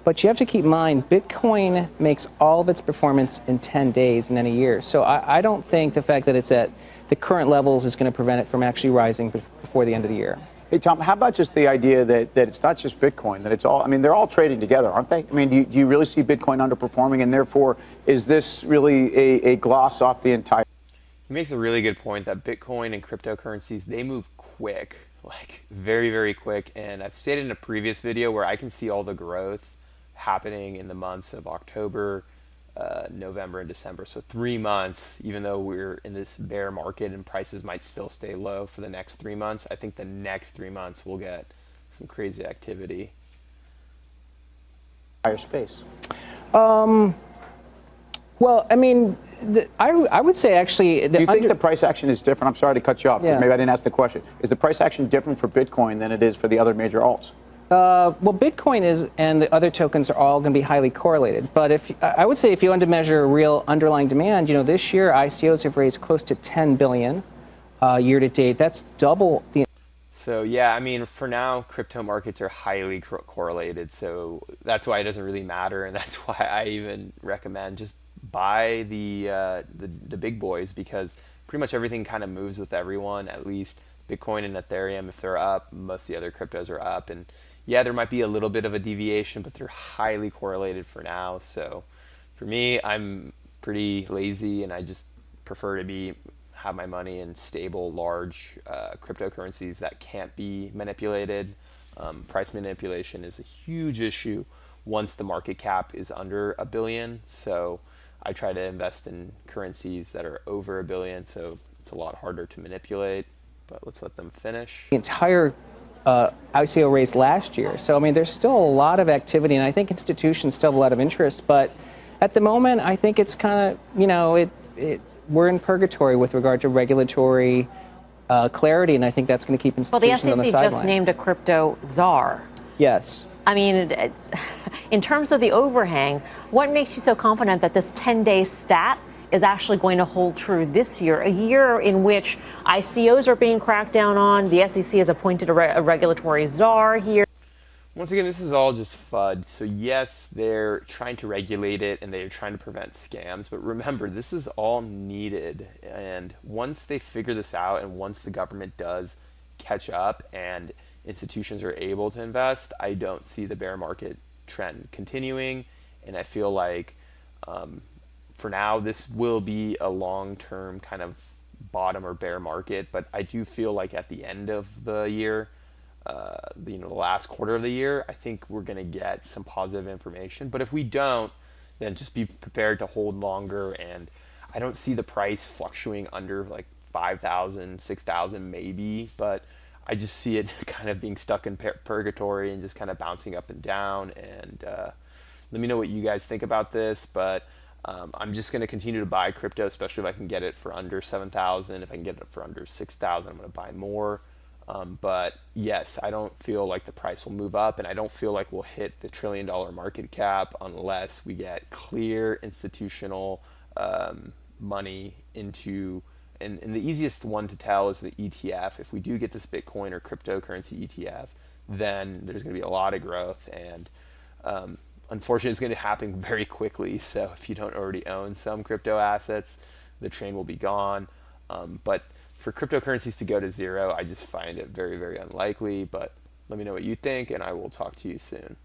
But you have to keep in mind, Bitcoin makes all of its performance in 10 days in any year. So I don't think the fact that it's at the current levels is going to prevent it from actually rising before the end of the year. Hey, Tom, how about just the idea that it's not just Bitcoin, that it's all, I mean, they're all trading together, aren't they? I mean, do you really see Bitcoin underperforming? And therefore, is this really a gloss off the entire? He makes a really good point that Bitcoin and cryptocurrencies, they move quick, like very, very quick. And I've stated in a previous video where I can see all the growth happening in the months of October, November, and December. So 3 months, even though we're in this bear market and prices might still stay low for the next 3 months, I think the next 3 months we'll get some crazy activity. Higher space. Well, I mean, I would say actually... Do you think the price action is different? I'm sorry to cut you off, because Yeah. maybe I didn't ask the question. Is the price action different for Bitcoin than it is for the other major alts? Well, Bitcoin is, and the other tokens are all going to be highly correlated. But I would say if you want to measure real underlying demand, this year ICOs have raised close to $10 billion year to date. That's double the... So yeah, I mean, for now, crypto markets are highly correlated. So that's why it doesn't really matter. And that's why I even recommend just buy the big boys, because pretty much everything kind of moves with everyone. At least Bitcoin and Ethereum, if they're up, most of the other cryptos are up. And yeah, there might be a little bit of a deviation, but they're highly correlated for now. So for me, I'm pretty lazy and I just prefer to have my money in stable, large cryptocurrencies that can't be manipulated. Price manipulation is a huge issue once the market cap is under $1 billion. So I try to invest in currencies that are over $1 billion, so it's a lot harder to manipulate, but let's let them finish. The entire ICO raised last year. So, I mean, there's still a lot of activity, and I think institutions still have a lot of interest. But at the moment, I think it's kind of, we're in purgatory with regard to regulatory clarity, and I think that's going to keep institutions on the sidelines. Well, the SEC just named a crypto czar. Yes. I mean, in terms of the overhang, what makes you so confident that this 10-day stat is actually going to hold true this year, a year in which ICOs are being cracked down on, the SEC has appointed a regulatory czar here? Once again, this is all just FUD. So yes, they're trying to regulate it and they're trying to prevent scams. But remember, this is all needed. And once they figure this out and once the government does catch up and institutions are able to invest, I don't see the bear market trend continuing. And I feel like for now, this will be a long-term kind of bottom or bear market. But I do feel like at the end of the year, the last quarter of the year, I think we're going to get some positive information. But if we don't, then just be prepared to hold longer. And I don't see the price fluctuating under like 5,000, 6,000 maybe, but I just see it kind of being stuck in purgatory and just kind of bouncing up and down. And let me know what you guys think about this. But I'm just going to continue to buy crypto, especially if I can get it for under 7,000. If I can get it for under 6,000, I'm going to buy more. But yes, I don't feel like the price will move up, and I don't feel like we'll hit the $1 trillion market cap unless we get clear institutional money into, and the easiest one to tell is the ETF. If we do get this Bitcoin or cryptocurrency ETF, then there's going to be a lot of growth, and unfortunately it's going to happen very quickly. So if you don't already own some crypto assets, the train will be gone. But for cryptocurrencies to go to zero, I just find it very, very unlikely. But let me know what you think, and I will talk to you soon.